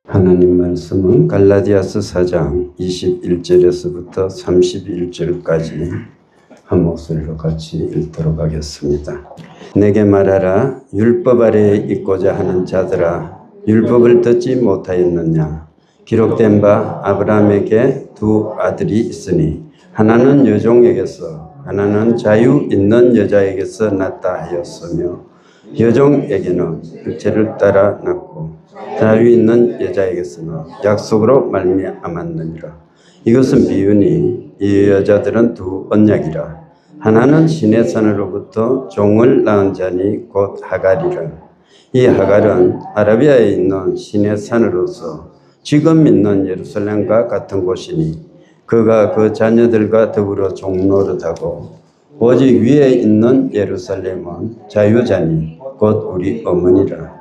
하나님 말씀은 갈라디아서 4장 21절에서부터 31절까지 한 목소리로 같이 읽도록 하겠습니다. 내게 말하라. 율법 아래에 있고자 하는 자들아, 율법을 듣지 못하였느냐? 기록된 바 아브라함에게 두 아들이 있으니 하나는 여종에게서 하나는 자유 있는 여자에게서 낳다 하였으며 여종에게는 육체를 따라 낳고 자유 있는 여자에게서는 약속으로 말미암았느니라. 이것은 비유니 이 여자들은 두 언약이라. 하나는 신의 산으로부터 종을 낳은 자니 곧 하갈이라. 이 하갈은 아라비아에 있는 신의 산으로서 지금 있는 예루살렘과 같은 곳이니 그가 그 자녀들과 더불어 종노릇하고 오직 위에 있는 예루살렘은 자유자니 곧 우리 어머니라.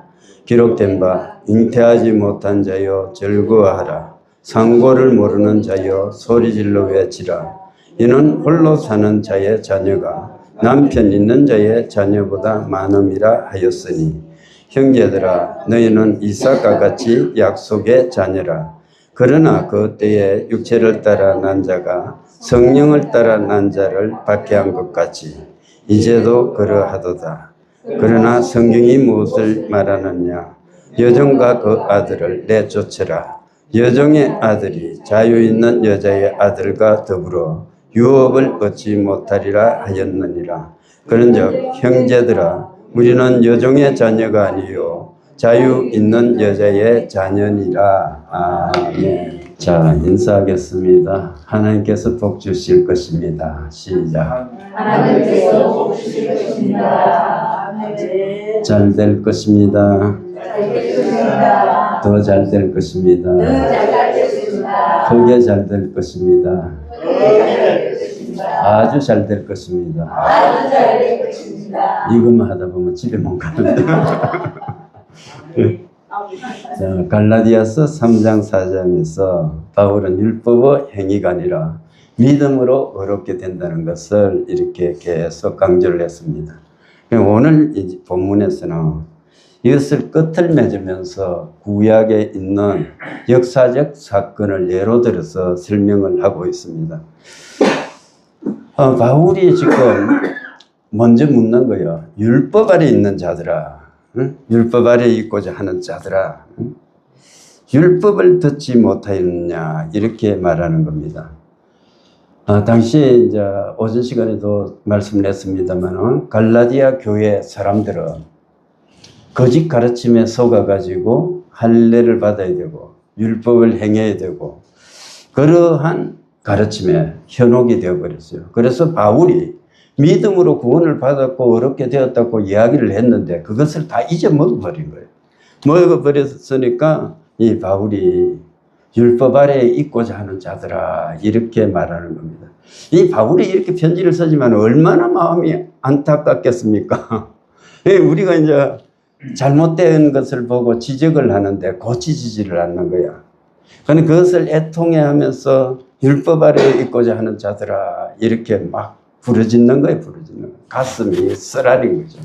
기록된 바 잉태하지 못한 자여 즐거워하라. 상고를 모르는 자여 소리질러 외치라. 이는 홀로 사는 자의 자녀가 남편 있는 자의 자녀보다 많음이라 하였으니 형제들아, 너희는 이삭과 같이 약속의 자녀라. 그러나 그 때에 육체를 따라 난 자가 성령을 따라 난 자를 받게 한 것 같이 이제도 그러하도다. 그러나 성경이 무엇을 말하느냐? 여종과 그 아들을 내쫓으라. 여종의 아들이 자유 있는 여자의 아들과 더불어 유업을 얻지 못하리라 하였느니라. 그런즉 형제들아, 우리는 여종의 자녀가 아니요 자유 있는 여자의 자녀니라. 아멘. 자, 인사하겠습니다. 하나님께서 복 주실 것입니다. 시작. 하나님께서 복 주실 것입니다. 잘 될 것입니다. 더 잘 될 것입니다. 크게 잘 될 것입니다. 아주 잘 될 것입니다. 이것만 하다 보면 집에 못 가는데. 자, 갈라디아서 3장 4장에서 바울은 율법의 행위가 아니라 믿음으로 의롭게 된다는 것을 이렇게 계속 강조를 했습니다. 오늘 이 본문에서는 이것을 끝을 맺으면서 구약에 있는 역사적 사건을 예로 들어서 설명을 하고 있습니다. 바울이 지금 먼저 묻는 거예요. 율법 아래 있는 자들아, 응? 율법 아래 있고자 하는 자들아, 응? 율법을 듣지 못하였느냐, 이렇게 말하는 겁니다. 당시에 이제 오전 시간에도 말씀을 했습니다만 갈라디아 교회 사람들은 거짓 가르침에 속아가지고 할례를 받아야 되고 율법을 행해야 되고 그러한 가르침에 현혹이 되어버렸어요. 그래서 바울이 믿음으로 구원을 받았고 어렵게 되었다고 이야기를 했는데 그것을 다 잊어먹어버린 거예요. 먹어버렸으니까 이 바울이 율법 아래에 있고자 하는 자들아, 이렇게 말하는 겁니다. 이 바울이 이렇게 편지를 쓰지만 얼마나 마음이 안타깝겠습니까? 우리가 이제 잘못된 것을 보고 지적을 하는데 고치지지를 않는 거야. 그러니까 그것을 애통해 하면서 율법 아래에 있고자 하는 자들아, 이렇게 막 부르짖는 거예요. 부르짖는 거예요. 가슴이 쓰라린 거죠.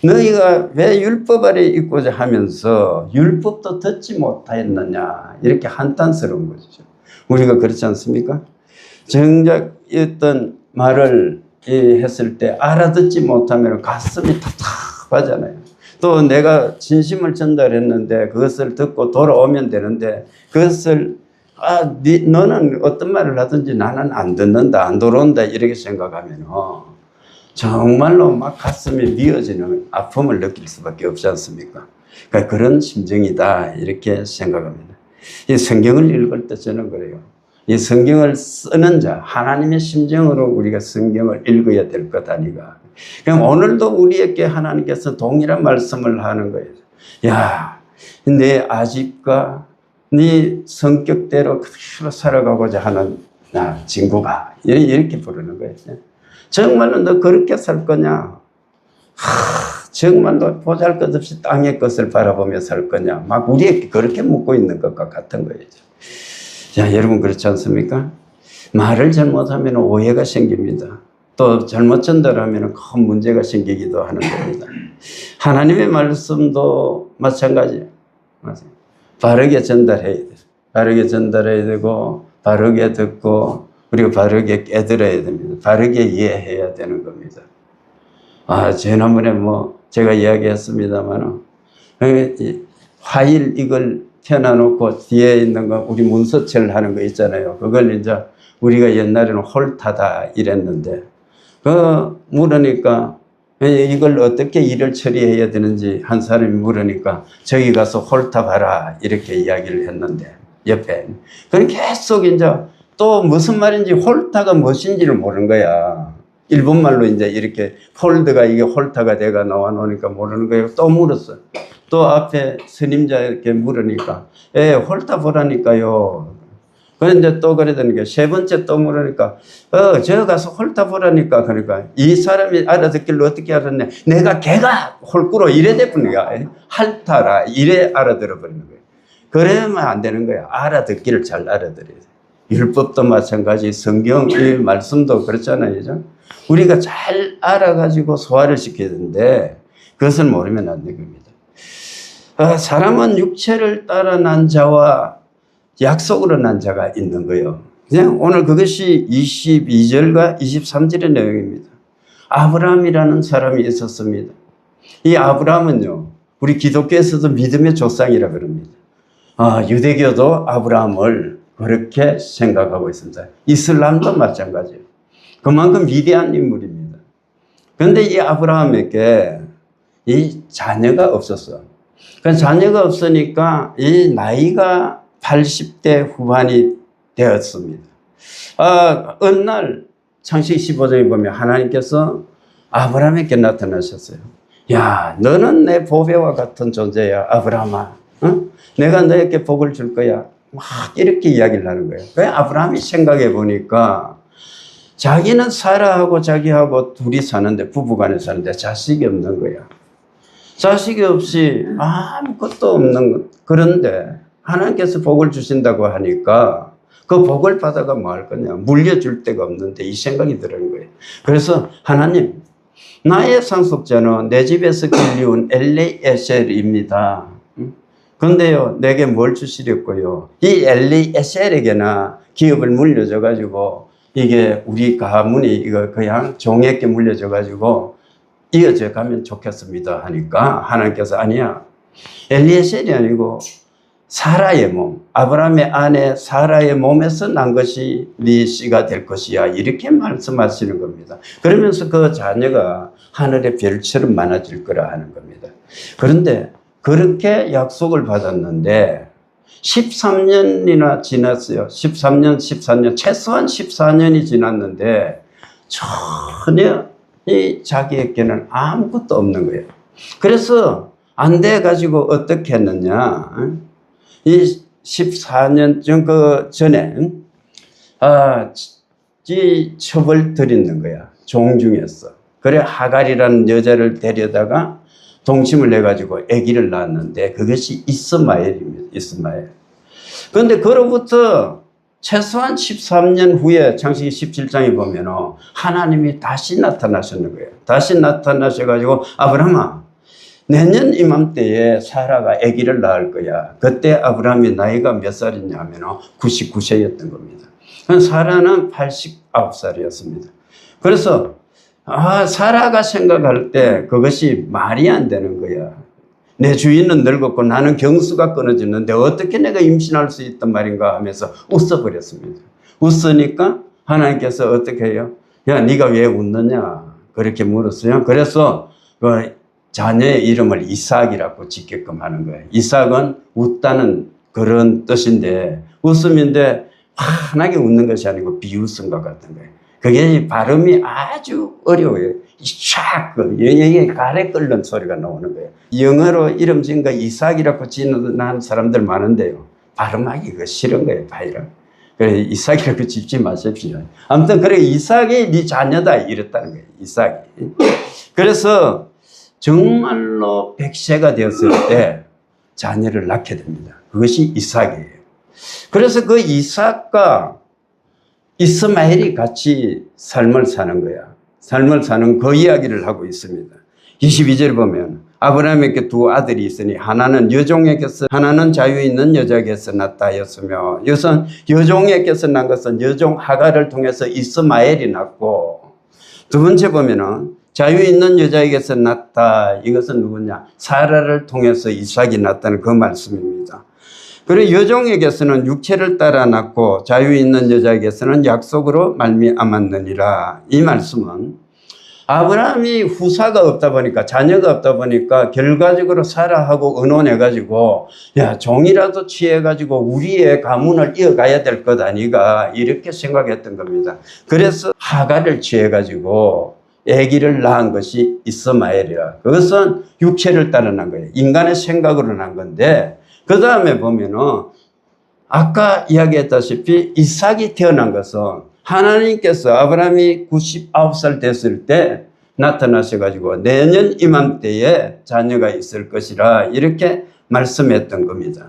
너희가 왜 율법 아래에 있고자 하면서 율법도 듣지 못하였느냐, 이렇게 한탄스러운 거죠. 우리가 그렇지 않습니까? 정작 어떤 말을 했을 때 알아듣지 못하면 가슴이 답답하잖아요. 또 내가 진심을 전달했는데 그것을 듣고 돌아오면 되는데 그것을 너는 어떤 말을 하든지 나는 안 듣는다, 안 돌아온다, 이렇게 생각하면 정말로 막 가슴이 미어지는 아픔을 느낄 수밖에 없지 않습니까? 그러니까 그런 심정이다, 이렇게 생각합니다. 이 성경을 읽을 때 저는 그래요. 이 성경을 쓰는 자, 하나님의 심정으로 우리가 성경을 읽어야 될 것 아니가. 그럼 오늘도 우리에게 하나님께서 동일한 말씀을 하는 거예요. 야, 내 아집과 네 성격대로 그대로 살아가고자 하는 친구가, 이렇게 부르는 거예요. 정말로 너 그렇게 살 거냐? 정말로 보잘것없이 땅의 것을 바라보며 살 거냐? 막 우리에게 그렇게 묻고 있는 것과 같은 거예요. 자, 여러분 그렇지 않습니까? 말을 잘못하면 오해가 생깁니다. 또 잘못 전달하면 큰 문제가 생기기도 하는 겁니다. 하나님의 말씀도 마찬가지예요. 바르게 전달해야 돼. 바르게 전달해야 되고, 바르게 듣고, 그리고 바르게 깨달아야 됩니다. 바르게 이해해야 되는 겁니다. 지난번에 제가 이야기했습니다만, 화일 이걸 펴놔놓고 뒤에 있는 거, 우리 문서철 하는 거 있잖아요. 그걸 이제 우리가 옛날에는 홀타다 이랬는데, 물으니까, 이걸 어떻게 일을 처리해야 되는지 한 사람이 물으니까 저기 가서 홀타 봐라 이렇게 이야기를 했는데 옆에 그럼 계속 이제 또 무슨 말인지 홀타가 무엇인지를 모르는 거야. 일본말로 이제 이렇게 홀드가 이게 홀타가 돼가 나와 놓으니까 모르는 거예요. 또 물었어. 또 앞에 스님자에게 물으니까 홀타 보라니까요. 그래 이제 또 그래 되는 게 세 번째 또 물으니까 저 가서 홀타 보라니까. 그러니까 이 사람이 알아듣기를 어떻게 알았네. 내가 걔가 홀꾸로 이래 돼버리는 거야. 할타라 이래 알아들어 버리는 거예요. 그러면 안 되는 거야. 알아듣기를 잘 알아들어야 돼. 율법도 마찬가지, 성경의 말씀도 그렇잖아요. 그죠? 우리가 잘 알아가지고 소화를 시켜야 되는데 그것을 모르면 안 되는 겁니다. 사람은 육체를 따라 난 자와 약속으로 난 자가 있는 거예요. 그냥 오늘 그것이 22절과 23절의 내용입니다. 아브라함이라는 사람이 있었습니다. 이 아브라함은요, 우리 기독교에서도 믿음의 조상이라 그럽니다. 유대교도 아브라함을 그렇게 생각하고 있습니다. 이슬람도 마찬가지예요. 그만큼 위대한 인물입니다. 그런데 이 아브라함에게 이 자녀가 없었어. 그 자녀가 없으니까 이 나이가 80대 후반이 되었습니다. 어느 날 창세기 15장에 보면 하나님께서 아브라함에게 나타나셨어요. 야, 너는 내 보배와 같은 존재야, 아브라함아. 응? 내가 너에게 복을 줄 거야. 막 이렇게 이야기를 하는 거예요. 그 아브라함이 생각해 보니까 자기는 사라하고 자기하고 둘이 사는데, 부부간에 사는데 자식이 없는 거야. 자식이 없이 아무것도 없는 것. 그런데 하나님께서 복을 주신다고 하니까 그 복을 받아가 뭐 할 거냐. 물려줄 데가 없는데 이 생각이 드는 거예요. 그래서 하나님, 나의 상속자는 내 집에서 길리운 엘리에셀입니다. 그런데요, 내게 뭘 주시려고요? 이 엘리에셀에게나 기업을 물려줘가지고 이게 우리 가문이 이거 그냥 종에게 물려줘가지고 이어져 가면 좋겠습니다 하니까 하나님께서 아니야. 엘리에셀이 아니고 사라의 몸, 아브라함의 아내 사라의 몸에서 난 것이 네 씨가 될 것이야. 이렇게 말씀하시는 겁니다. 그러면서 그 자녀가 하늘의 별처럼 많아질 거라 하는 겁니다. 그런데 그렇게 약속을 받았는데 13년이나 지났어요. 13년, 14년, 최소한 14년이 지났는데 전혀 이 자기에게는 아무것도 없는 거예요. 그래서 안 돼가지고 어떻게 했느냐. 이 14년 전에 이 첩을 들이는 거야. 종중에서. 그래 하갈이라는 여자를 데려다가 동침을 해가지고 아기를 낳았는데 그것이 이스마엘입니다. 이스마엘. 그런데 그로부터 최소한 13년 후에 창세기 17장에 보면 하나님이 다시 나타나셨는 거예요. 다시 나타나셔가지고 아브라함아, 내년 이맘때에 사라가 아기를 낳을 거야. 그때 아브라함이 나이가 몇 살이냐면 99세였던 겁니다. 사라는 89살이었습니다. 그래서 사라가 생각할 때 그것이 말이 안 되는 거야. 내 주인은 늙었고 나는 경수가 끊어지는데 어떻게 내가 임신할 수 있단 말인가 하면서 웃어버렸습니다. 웃으니까 하나님께서 어떻게 해요? 야, 네가 왜 웃느냐? 그렇게 물었어요. 그래서 그 자녀의 이름을 이삭이라고 짓게끔 하는 거예요. 이삭은 웃다는 그런 뜻인데 웃음인데 환하게 웃는 것이 아니고 비웃음 것 같은 거예요. 그게 발음이 아주 어려워요. 샥, 여기에 가래 끓는 소리가 나오는 거예요. 영어로 이름 지은 거 이삭이라고 지는 사람들 많은데요. 발음하기 그 싫은 거예요, 바이를. 그래, 이삭이라고 짓지 마십시오. 아무튼, 그래, 이삭이 네 자녀다, 이랬다는 거예요, 이삭이. 그래서 정말로 100세가 되었을 때 자녀를 낳게 됩니다. 그것이 이삭이에요. 그래서 그 이삭과 이스마엘이 같이 삶을 사는 거야. 삶을 사는 그 이야기를 하고 있습니다. 22절 보면 아브라함에게 두 아들이 있으니 하나는 여종에게서 하나는 자유 있는 여자에게서 났다 하였으며 이것은 여종에게서 난 것은 여종 하갈을 통해서 이스마엘이 났고 두 번째 보면은 자유 있는 여자에게서 났다 이것은 누구냐 사라를 통해서 이삭이 났다는 그 말씀입니다. 그리고 여종에게서는 육체를 따라 났고 자유 있는 여자에게서는 약속으로 말미암았느니라. 이 말씀은 아브라함이 후사가 없다 보니까 자녀가 없다 보니까 결과적으로 사라하고 의논해가지고 야 종이라도 취해가지고 우리의 가문을 이어가야 될 것 아니가 이렇게 생각했던 겁니다. 그래서 하갈을 취해가지고 아기를 낳은 것이 이스마엘이라. 그것은 육체를 따라 난 거예요. 인간의 생각으로 난 건데 그 다음에 보면은 아까 이야기했다시피 이삭이 태어난 것은 하나님께서 아브라함이 99살 됐을 때 나타나셔가지고 내년 이맘때에 자녀가 있을 것이라 이렇게 말씀했던 겁니다.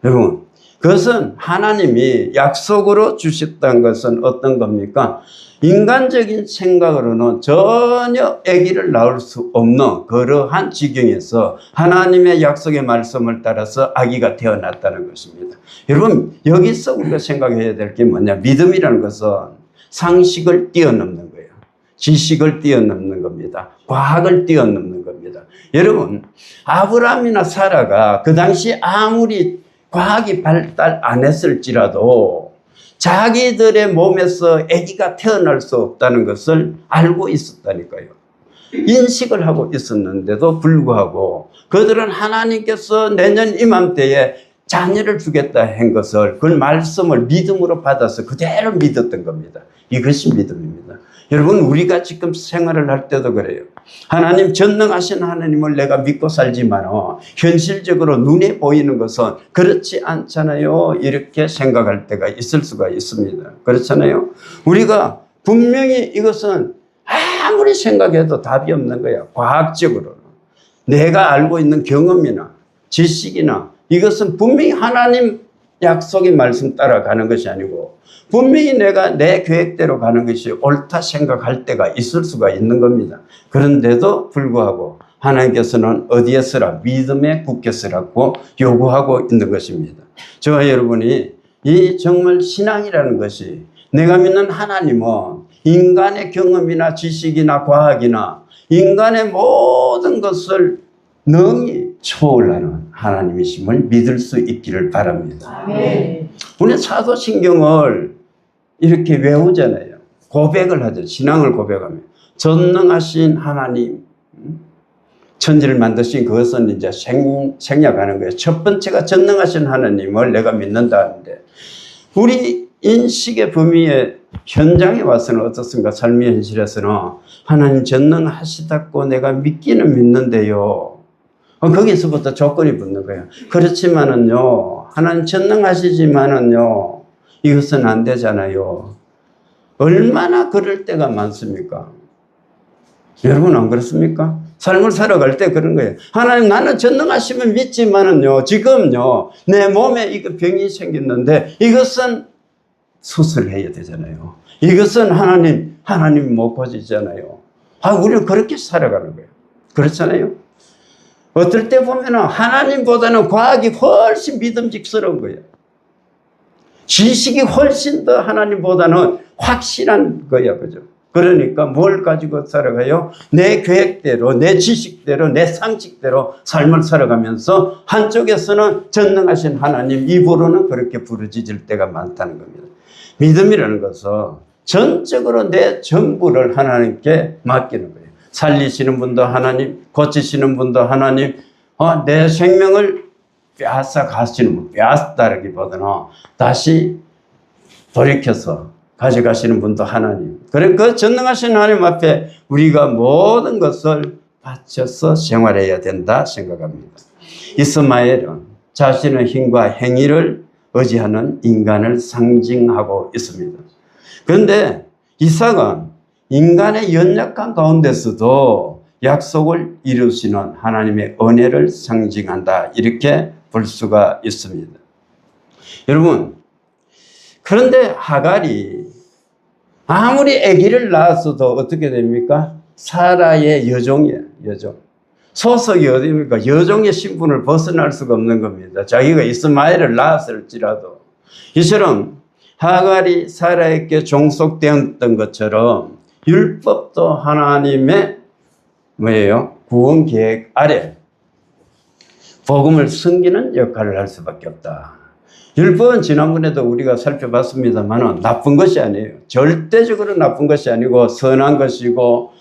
여러분, 그것은 하나님이 약속으로 주셨다는 것은 어떤 겁니까? 인간적인 생각으로는 전혀 아기를 낳을 수 없는 그러한 지경에서 하나님의 약속의 말씀을 따라서 아기가 태어났다는 것입니다. 여러분, 여기서 우리가 생각해야 될 게 뭐냐? 믿음이라는 것은 상식을 뛰어넘는 거예요. 지식을 뛰어넘는 겁니다. 과학을 뛰어넘는 겁니다. 여러분, 아브라함이나 사라가 그 당시 아무리 과학이 발달 안 했을지라도 자기들의 몸에서 아기가 태어날 수 없다는 것을 알고 있었다니까요. 인식을 하고 있었는데도 불구하고 그들은 하나님께서 내년 이맘때에 자녀를 주겠다 한 것을 그 말씀을 믿음으로 받아서 그대로 믿었던 겁니다. 이것이 믿음입니다. 여러분, 우리가 지금 생활을 할 때도 그래요. 하나님 전능하신 하나님을 내가 믿고 살지만 현실적으로 눈에 보이는 것은 그렇지 않잖아요. 이렇게 생각할 때가 있을 수가 있습니다. 그렇잖아요. 우리가 분명히 이것은 아무리 생각해도 답이 없는 거야. 과학적으로 내가 알고 있는 경험이나 지식이나 이것은 분명히 하나님 약속의 말씀 따라가는 것이 아니고 분명히 내가 내 계획대로 가는 것이 옳다 생각할 때가 있을 수가 있는 겁니다. 그런데도 불구하고 하나님께서는 어디에 서라? 믿음에 굳게 서라고 요구하고 있는 것입니다. 저와 여러분이 이 정말 신앙이라는 것이 내가 믿는 하나님은 인간의 경험이나 지식이나 과학이나 인간의 모든 것을 능히 초월하는 하나님이심을 믿을 수 있기를 바랍니다. 아멘. 우리 사도신경을 이렇게 외우잖아요. 고백을 하죠. 신앙을 고백하며 전능하신 하나님, 천지를 만드신 그것은 이제 생략하는 거예요. 첫 번째가 전능하신 하나님을 내가 믿는다 하는데 우리 인식의 범위에 현장에 와서는 어떻습니까? 삶의 현실에서는 하나님 전능하시다고 내가 믿기는 믿는데요. 거기서부터 조건이 붙는 거예요. 그렇지만은요, 하나님 전능하시지만은요, 이것은 안 되잖아요. 얼마나 그럴 때가 많습니까? 여러분 안 그렇습니까? 삶을 살아갈 때 그런 거예요. 하나님 나는 전능하시면 믿지만은요, 지금요, 내 몸에 이거 병이 생겼는데 이것은 수술해야 되잖아요. 이것은 하나님 못 고치잖아요. 우리는 그렇게 살아가는 거예요. 그렇잖아요. 어떨 때 보면 하나님보다는 과학이 훨씬 믿음직스러운 거예요. 지식이 훨씬 더 하나님보다는 확실한 거예요. 그죠? 그러니까 뭘 가지고 살아가요? 내 계획대로, 내 지식대로, 내 상식대로 삶을 살아가면서 한쪽에서는 전능하신 하나님, 입으로는 그렇게 부르짖을 때가 많다는 겁니다. 믿음이라는 것은 전적으로 내 전부를 하나님께 맡기는 거예요. 살리시는 분도 하나님, 고치시는 분도 하나님, 내 생명을 빼앗아 가시는 분, 빼앗다라기보다는 다시 돌이켜서 가져가시는 분도 하나님. 그래, 그 전능하신 하나님 앞에 우리가 모든 것을 바쳐서 생활해야 된다 생각합니다. 이스마엘은 자신의 힘과 행위를 의지하는 인간을 상징하고 있습니다. 그런데 이삭은 인간의 연약한 가운데서도 약속을 이루시는 하나님의 은혜를 상징한다. 이렇게 볼 수가 있습니다. 여러분, 그런데 하갈이 아무리 아기를 낳았어도 어떻게 됩니까? 사라의 여종이에요. 여종. 소속이 어디입니까? 여종의 신분을 벗어날 수가 없는 겁니다. 자기가 이스마엘을 낳았을지라도. 이처럼 하갈이 사라에게 종속되었던 것처럼 율법도 하나님의 뭐예요? 구원 계획 아래 복음을 숨기는 역할을 할 수밖에 없다. 율법은 지난번에도 우리가 살펴봤습니다만 나쁜 것이 아니에요. 절대적으로 나쁜 것이 아니고 선한 것이고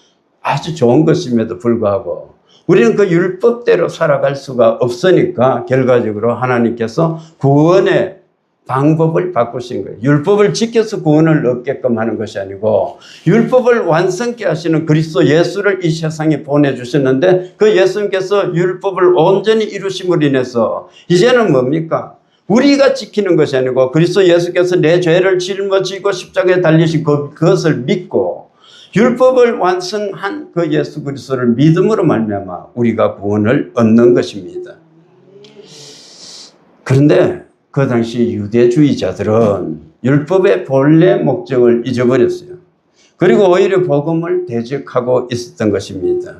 아주 좋은 것임에도 불구하고 우리는 그 율법대로 살아갈 수가 없으니까 결과적으로 하나님께서 구원의 방법을 바꾸신 거예요. 율법을 지켜서 구원을 얻게끔 하는 것이 아니고 율법을 완성케 하시는 그리스도 예수를 이 세상에 보내주셨는데 그 예수님께서 율법을 온전히 이루심으로 인해서 이제는 뭡니까? 우리가 지키는 것이 아니고 그리스도 예수께서 내 죄를 짊어지고 십자가에 달리신 그것을 믿고 율법을 완성한 그 예수 그리스도를 믿음으로 말미암아 우리가 구원을 얻는 것입니다. 그런데 그 당시 유대주의자들은 율법의 본래 목적을 잊어버렸어요. 그리고 오히려 복음을 대적하고 있었던 것입니다.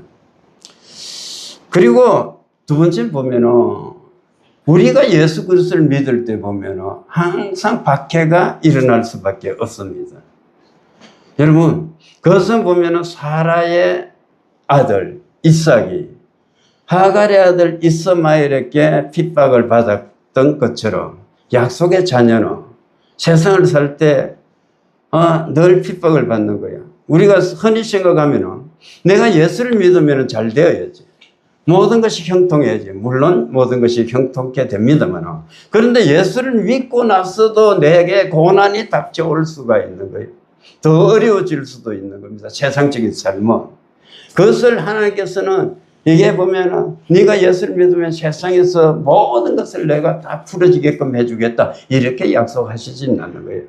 그리고 두 번째 보면은 우리가 예수 그리스도를 믿을 때 보면은 항상 박해가 일어날 수밖에 없습니다. 여러분, 그것은 보면은 사라의 아들 이삭이 하갈의 아들 이스마엘에게 핍박을 받았던 것처럼 약속의 자녀는 세상을 살 때 늘 핍박을 받는 거야. 우리가 흔히 생각하면은 내가 예수를 믿으면 잘 되어야지. 모든 것이 형통해야지. 물론 모든 것이 형통케 됩니다만 그런데 예수를 믿고 나서도 내게 고난이 닥쳐올 수가 있는 거예요. 더 어려워질 수도 있는 겁니다. 세상적인 삶은. 그것을 하나님께서는 이게 보면은 네가 예수를 믿으면 세상에서 모든 것을 내가 다 풀어지게끔 해주겠다. 이렇게 약속하시진 않는 거예요.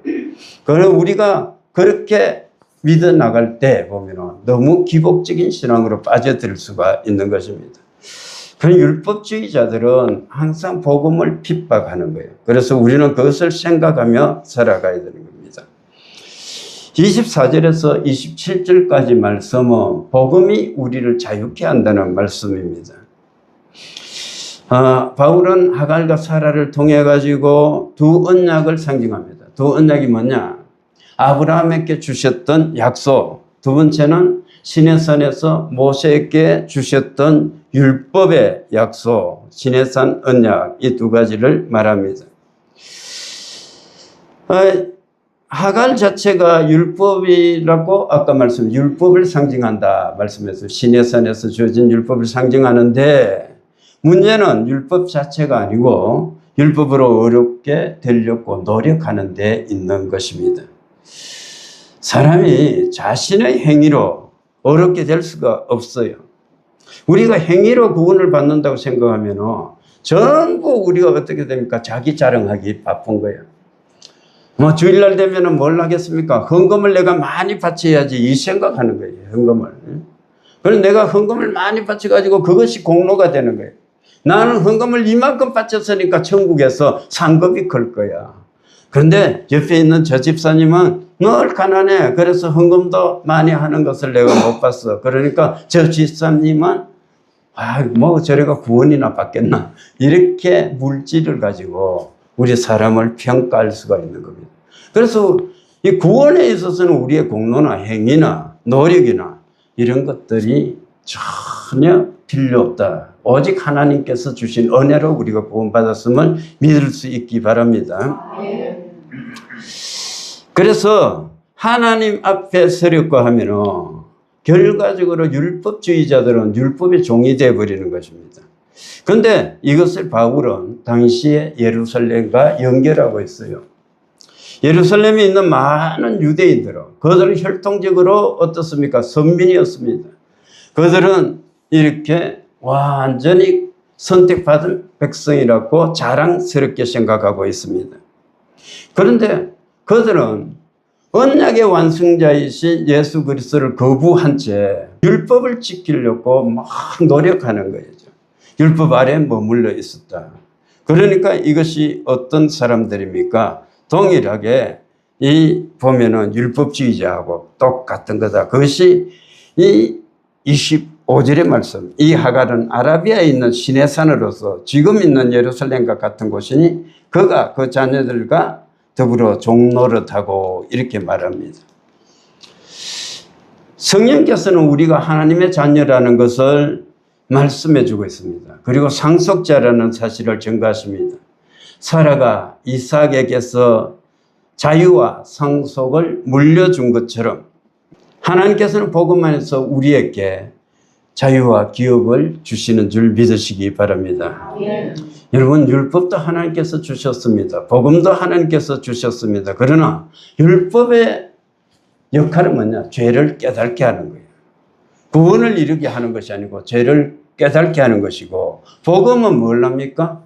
그럼 우리가 그렇게 믿어 나갈 때 보면은 너무 기복적인 신앙으로 빠져들 수가 있는 것입니다. 그런 율법주의자들은 항상 복음을 핍박하는 거예요. 그래서 우리는 그것을 생각하며 살아가야 되는 겁니다. 24절에서 27절까지 말씀은 복음이 우리를 자유케 한다는 말씀입니다. 바울은 하갈과 사라를 통해 가지고 두 언약을 상징합니다. 두 언약이 뭐냐? 아브라함에게 주셨던 약속, 두 번째는 시내산에서 모세에게 주셨던 율법의 약속, 시내산 언약, 이 두 가지를 말합니다. 하갈 자체가 율법이라고 아까 율법을 상징한다 말씀해서 시내산에서 주어진 율법을 상징하는데 문제는 율법 자체가 아니고 율법으로 어렵게 되려고 노력하는 데 있는 것입니다. 사람이 자신의 행위로 어렵게 될 수가 없어요. 우리가 행위로 구원을 받는다고 생각하면 전부 우리가 어떻게 됩니까? 자기 자랑하기 바쁜 거예요. 주일날 되면은 뭘 하겠습니까? 헌금을 내가 많이 바쳐야지 이 생각하는 거예요. 헌금을. 그래서 내가 헌금을 많이 바쳐가지고 그것이 공로가 되는 거예요. 나는 헌금을 이만큼 바쳤으니까 천국에서 상급이 클 거야. 그런데 옆에 있는 저 집사님은 늘 가난해. 그래서 헌금도 많이 하는 것을 내가 못 봤어. 그러니까 저 집사님은 저래가 구원이나 받겠나. 이렇게 물질을 가지고 우리 사람을 평가할 수가 있는 겁니다. 그래서 이 구원에 있어서는 우리의 공로나 행위나 노력이나 이런 것들이 전혀 필요 없다. 오직 하나님께서 주신 은혜로 우리가 구원받았음을 믿을 수 있기 바랍니다. 그래서 하나님 앞에 서려고 하면은 결과적으로 율법주의자들은 율법의 종이 되어버리는 것입니다. 그런데 이것을 바울은 당시에 예루살렘과 연결하고 있어요. 예루살렘에 있는 많은 유대인들은 그들은 혈통적으로 어떻습니까? 선민이었습니다. 그들은 이렇게 완전히 선택받은 백성이라고 자랑스럽게 생각하고 있습니다. 그런데 그들은 언약의 완성자이신 예수 그리스도를 거부한 채 율법을 지키려고 막 노력하는 거예요. 율법 아래에 머물러 있었다. 그러니까 이것이 어떤 사람들입니까? 동일하게 보면은 율법주의자하고 똑같은 거다. 그것이 이 25 5절의 말씀. 이 하갈은 아라비아에 있는 시내산으로서 지금 있는 예루살렘과 같은 곳이니 그가 그 자녀들과 더불어 종노릇하고 이렇게 말합니다. 성령께서는 우리가 하나님의 자녀라는 것을 말씀해 주고 있습니다. 그리고 상속자라는 사실을 증거하십니다. 사라가 이삭에게서 자유와 상속을 물려준 것처럼 하나님께서는 복음 안에서 우리에게 자유와 기업을 주시는 줄 믿으시기 바랍니다. 여러분, 율법도 하나님께서 주셨습니다. 복음도 하나님께서 주셨습니다. 그러나 율법의 역할은 뭐냐? 죄를 깨닫게 하는 거예요. 구원을 이루게 하는 것이 아니고 죄를 깨닫게 하는 것이고, 복음은 뭘 합니까?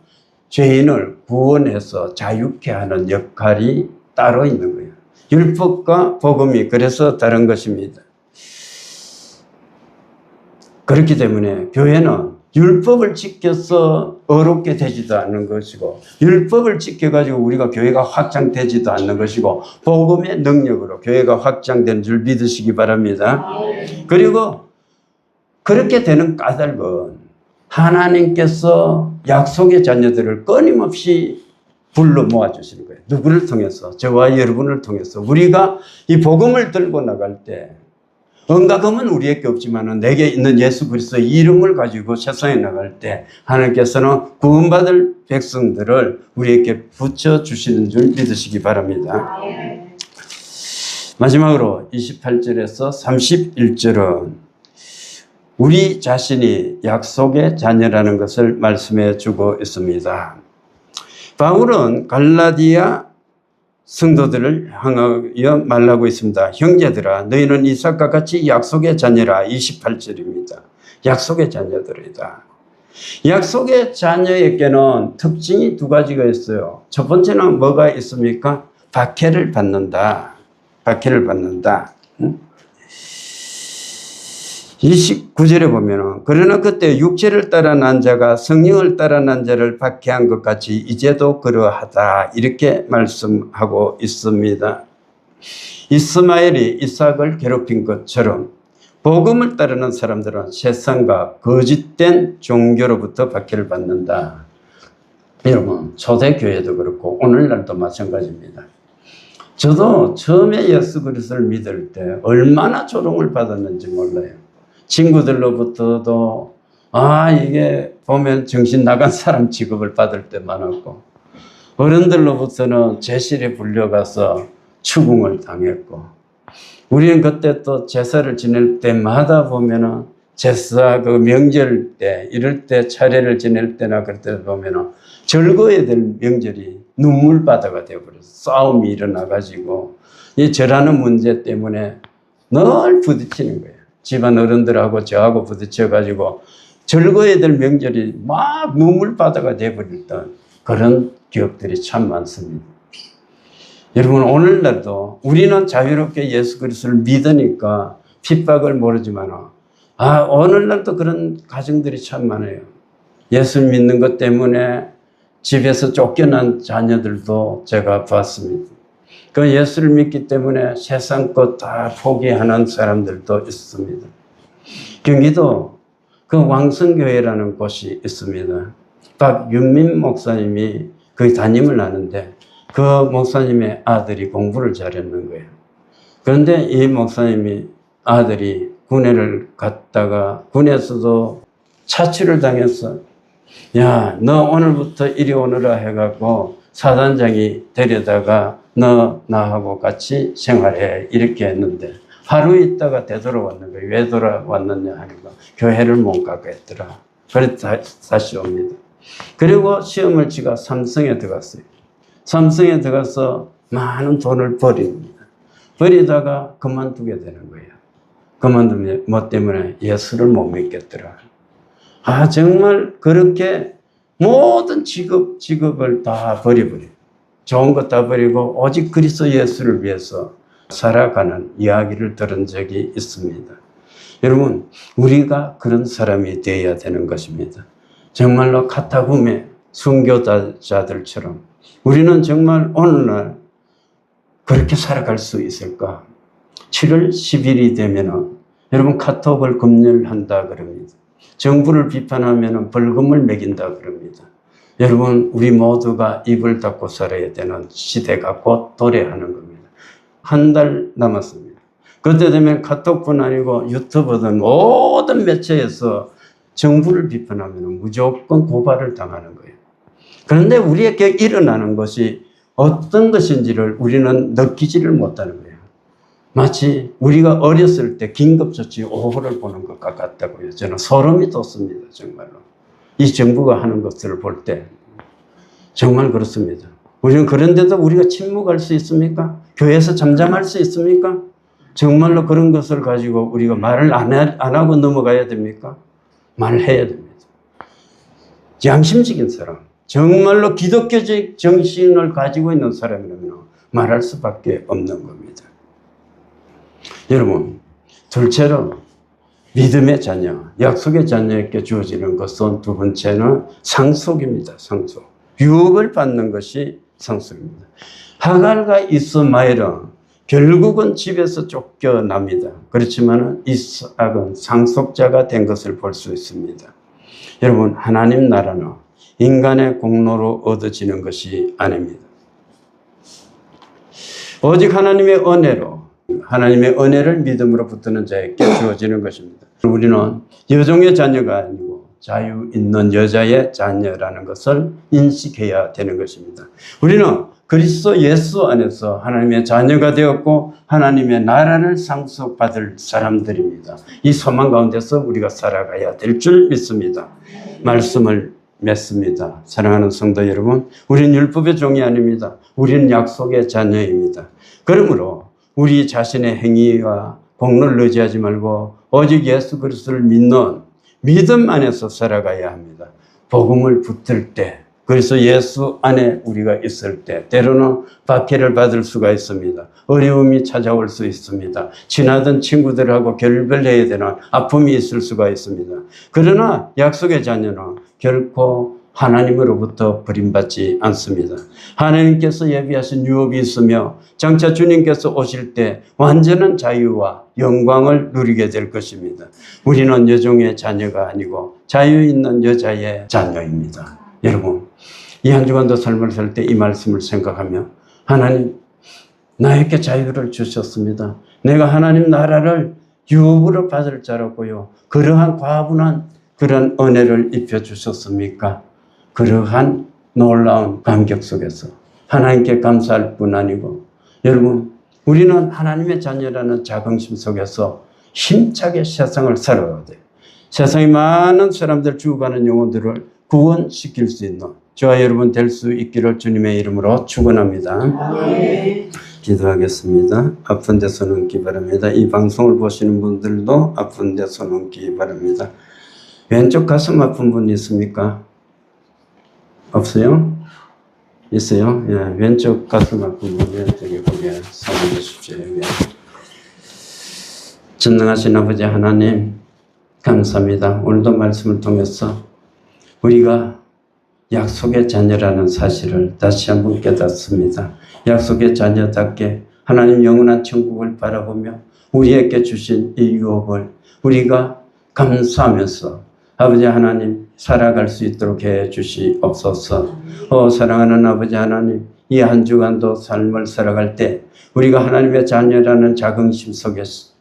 죄인을 구원해서 자유케 하는 역할이 따로 있는 거예요. 율법과 복음이 그래서 다른 것입니다. 그렇기 때문에 교회는 율법을 지켜서 어렵게 되지도 않는 것이고, 율법을 지켜가지고 우리가 교회가 확장되지도 않는 것이고, 복음의 능력으로 교회가 확장된 줄 믿으시기 바랍니다. 그리고 그렇게 되는 까닭은 하나님께서 약속의 자녀들을 끊임없이 불러 모아주시는 거예요. 누구를 통해서? 저와 여러분을 통해서. 우리가 이 복음을 들고 나갈 때 언가금은 우리에게 없지만 내게 있는 예수 그리스도의 이름을 가지고 세상에 나갈 때 하나님께서는 구원받을 백성들을 우리에게 붙여주시는 줄 믿으시기 바랍니다. 마지막으로 28절에서 31절은 우리 자신이 약속의 자녀라는 것을 말씀해 주고 있습니다. 바울은 갈라디아 성도들을 향하여 말하고 있습니다. 형제들아, 너희는 이삭과 같이 약속의 자녀라. 28절입니다. 약속의 자녀들이다. 약속의 자녀에게는 특징이 두 가지가 있어요. 첫 번째는 뭐가 있습니까? 박해를 받는다. 박해를 받는다. 29절에 보면은 그러나 그때 육체를 따라 난 자가 성령을 따라 난 자를 박해한 것 같이 이제도 그러하다 이렇게 말씀하고 있습니다. 이스마엘이 이삭을 괴롭힌 것처럼 복음을 따르는 사람들은 세상과 거짓된 종교로부터 박해를 받는다. 여러분, 초대교회도 그렇고 오늘날도 마찬가지입니다. 저도 처음에 예수 그리스도를 믿을 때 얼마나 조롱을 받았는지 몰라요. 친구들로부터도 이게 보면 정신 나간 사람 취급을 받을 때 많았고, 어른들로부터는 제실에 불려가서 추궁을 당했고, 우리는 그때 또 제사를 지낼 때마다 보면은 제사 그 명절 때 이럴 때 차례를 지낼 때나 그럴 때 보면은 즐거워야 될 명절이 눈물바다가 되어버려서 싸움이 일어나가지고 이 절하는 문제 때문에 늘 부딪히는 거예요. 집안 어른들하고 저하고 부딪혀가지고 즐거워야 될 명절이 막 눈물바다가 되어버렸던 그런 기억들이 참 많습니다. 여러분, 오늘날도 우리는 자유롭게 예수 그리스도를 믿으니까 핍박을 모르지만 오늘날도 그런 가정들이 참 많아요. 예수 믿는 것 때문에 집에서 쫓겨난 자녀들도 제가 봤습니다. 그 예수를 믿기 때문에 세상 것 다 포기하는 사람들도 있습니다. 경기도 그 왕성교회라는 곳이 있습니다. 박윤민 목사님이 거기 담임을 하는데 그 목사님의 아들이 공부를 잘했는 거예요. 그런데 이 목사님이 아들이 군회를 갔다가 군에서도 차출을 당했어. 야, 너 오늘부터 이리 오너라 해갖고 사단장이 데려다가 너 나하고 같이 생활해 이렇게 했는데 하루 있다가 되돌아왔는 거예요. 왜 돌아왔느냐 하니까 교회를 못 가고 했더라. 그래서 다시 옵니다. 그리고 시험을 치가 삼성에 들어갔어요. 삼성에 들어가서 많은 돈을 버립니다. 버리다가 그만두게 되는 거예요. 그만두면 뭐 때문에 예수를 못 믿겠더라. 정말 그렇게 모든 직업을 다 버려버려요. 좋은 것 다 버리고 오직 그리스도 예수를 위해서 살아가는 이야기를 들은 적이 있습니다. 여러분, 우리가 그런 사람이 되어야 되는 것입니다. 정말로 카타굼의 순교자들처럼 우리는 정말 오늘날 그렇게 살아갈 수 있을까? 7월 10일이 되면 여러분 카톡을 검열한다 그럽니다. 정부를 비판하면 벌금을 매긴다 그럽니다. 여러분 우리 모두가 입을 닫고 살아야 되는 시대가 곧 도래하는 겁니다. 한 달 남았습니다. 그때 되면 카톡뿐 아니고 유튜브든 모든 매체에서 정부를 비판하면 무조건 고발을 당하는 거예요. 그런데 우리에게 일어나는 것이 어떤 것인지를 우리는 느끼지를 못하는 거예요. 마치 우리가 어렸을 때 긴급조치 5호를 보는 것과 같다고요. 저는 소름이 돋습니다. 정말로. 이 정부가 하는 것들을 볼 때 정말 그렇습니다. 우리는 그런데도 우리가 침묵할 수 있습니까? 교회에서 잠잠할 수 있습니까? 정말로 그런 것을 가지고 우리가 말을 안 하고 넘어가야 됩니까? 말해야 됩니다. 양심적인 사람, 정말로 기독교적 정신을 가지고 있는 사람이라면 말할 수밖에 없는 겁니다. 여러분, 둘째로 믿음의 자녀, 약속의 자녀에게 주어지는 것은 두 번째는 상속입니다. 상속. 유업을 받는 것이 상속입니다. 하갈과 이스마엘은 결국은 집에서 쫓겨납니다. 그렇지만 이삭은 상속자가 된 것을 볼 수 있습니다. 여러분, 하나님 나라는 인간의 공로로 얻어지는 것이 아닙니다. 오직 하나님의 은혜로, 하나님의 은혜를 믿음으로 붙드는 자에게 주어지는 것입니다. 우리는 여종의 자녀가 아니고 자유 있는 여자의 자녀라는 것을 인식해야 되는 것입니다. 우리는 그리스도 예수 안에서 하나님의 자녀가 되었고 하나님의 나라를 상속받을 사람들입니다. 이 소망 가운데서 우리가 살아가야 될 줄 믿습니다. 말씀을 맺습니다. 사랑하는 성도 여러분, 우리는 율법의 종이 아닙니다. 우리는 약속의 자녀입니다. 그러므로 우리 자신의 행위와 공로를 의지하지 말고 오직 예수 그리스도를 믿는 믿음 안에서 살아가야 합니다. 복음을 붙들 때, 그래서 예수 안에 우리가 있을 때 때로는 박해를 받을 수가 있습니다. 어려움이 찾아올 수 있습니다. 친하던 친구들하고 결별해야 되는 아픔이 있을 수가 있습니다. 그러나 약속의 자녀는 결코 하나님으로부터 버림받지 않습니다. 하나님께서 예비하신 유업이 있으며 장차 주님께서 오실 때 완전한 자유와 영광을 누리게 될 것입니다. 우리는 여종의 자녀가 아니고 자유 있는 여자의 자녀입니다. 여러분, 이 한 주간도 삶을 살 때 이 말씀을 생각하며 하나님, 나에게 자유를 주셨습니다. 내가 하나님 나라를 유업으로 받을 자라고요. 그러한 과분한 그런 은혜를 입혀주셨습니까? 그러한 놀라운 감격 속에서 하나님께 감사할 뿐 아니고 여러분, 우리는 하나님의 자녀라는 자긍심 속에서 힘차게 세상을 살아가야 돼요. 세상에 많은 사람들 죽어가는 영혼들을 구원시킬 수 있는 저와 여러분 될 수 있기를 주님의 이름으로 축원합니다. 아멘. 기도하겠습니다. 아픈 데 손 얹기 바랍니다. 이 방송을 보시는 분들도 아픈 데 손 얹기 바랍니다. 왼쪽 가슴 아픈 분 있습니까? 없어요? 있어요? 예, 왼쪽 가슴 아픈 분 저기 보게 손 얹으십시오. 예. 전능하신 아버지 하나님 감사합니다. 오늘도 말씀을 통해서 우리가 약속의 자녀라는 사실을 다시 한번 깨닫습니다. 약속의 자녀답게 하나님 영원한 천국을 바라보며 우리에게 주신 이 유업을 우리가 감사하면서 아버지 하나님 살아갈 수 있도록 해 주시옵소서. 사랑하는 아버지 하나님, 이 한 주간도 삶을 살아갈 때 우리가 하나님의 자녀라는 자긍심 속에서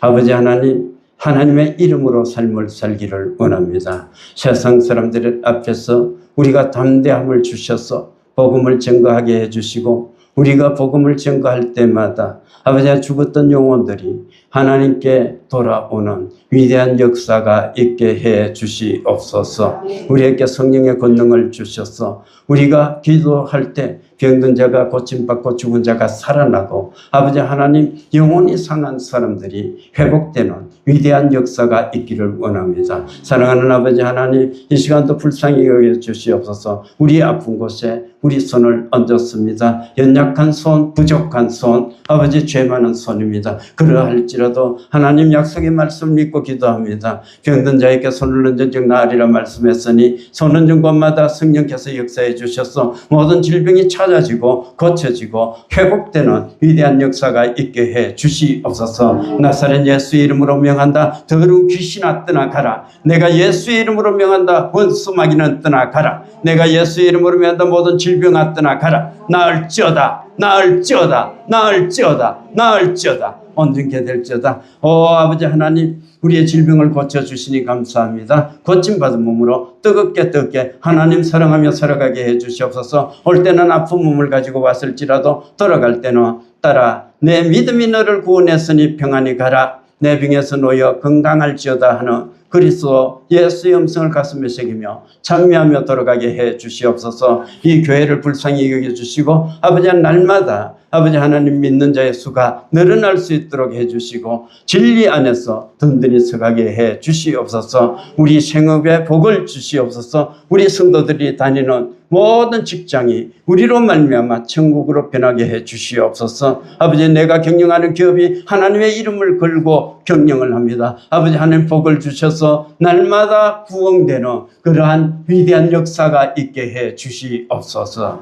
아버지 하나님, 하나님의 이름으로 삶을 살기를 원합니다. 세상 사람들 앞에서 우리가 담대함을 주셔서 복음을 증거하게 해주시고 우리가 복음을 증거할 때마다 아버지가 죽었던 영혼들이 하나님께 돌아오는 위대한 역사가 있게 해 주시옵소서. 우리에게 성령의 권능을 주셔서 우리가 기도할 때 병든 자가 고침받고 죽은 자가 살아나고 아버지 하나님 영혼이 상한 사람들이 회복되는 위대한 역사가 있기를 원합니다. 사랑하는 아버지 하나님, 이 시간도 불쌍히 여겨 주시옵소서. 우리 아픈 곳에 우리 손을 얹었습니다. 연약한 손, 부족한 손, 아버지 죄 많은 손입니다. 그러할지라도 하나님 약속의 말씀 믿고 기도합니다. 병든 자에게 손을 얹은 즉 나으리라 말씀했으니 손 얹은 곳마다 성령께서 역사해 주셔서 모든 질병이 찾아지고 고쳐지고 회복되는 위대한 역사가 있게 해 주시옵소서. 나사렛 예수 이름으로 명 명한다. 더러운 귀신아 떠나가라. 내가 예수의 이름으로 명한다. 원수마귀는 떠나가라. 내가 예수의 이름으로 명한다. 모든 질병아 떠나가라. 나을지어다. 나을지어다. 나을지어다. 나을지어다. 온전케 될지어다. 아버지 하나님, 우리의 질병을 고쳐주시니 감사합니다. 고침받은 몸으로 뜨겁게 하나님 사랑하며 살아가게 해주시옵소서. 올 때는 아픈 몸을 가지고 왔을지라도 돌아갈 때는 따라 내 믿음이 너를 구원했으니 평안히 가라. 내 병에서 놓여 건강할지어다 하는 그리스도 예수의 음성을 가슴에 새기며 찬미하며 돌아가게 해 주시옵소서. 이 교회를 불쌍히 여겨주시고 아버지 날마다 아버지 하나님 믿는 자의 수가 늘어날 수 있도록 해주시고 진리 안에서 든든히 서가게 해 주시옵소서. 우리 생업에 복을 주시옵소서. 우리 성도들이 다니는 모든 직장이 우리로 말미암아 천국으로 변하게 해 주시옵소서. 아버지 내가 경영하는 기업이 하나님의 이름을 걸고 경영을 합니다. 아버지 하나님 복을 주셔서 날마다 부흥되는 그러한 위대한 역사가 있게 해 주시옵소서.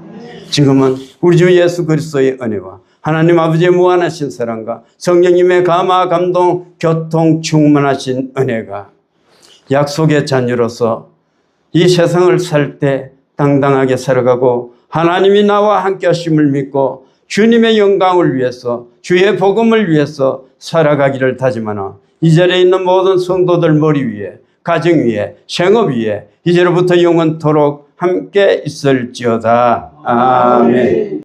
지금은 우리 주 예수 그리스도의 은혜와 하나님 아버지의 무한하신 사랑과 성령님의 감화 감동 교통 충만하신 은혜가 약속의 자녀로서 이 세상을 살 때 당당하게 살아가고 하나님이 나와 함께 하심을 믿고 주님의 영광을 위해서 주의 복음을 위해서 살아가기를 다짐하나 이 자리에 있는 모든 성도들 머리 위에 가정 위에 생업 위에 이제로부터 영원토록 함께 있을지어다. 아멘.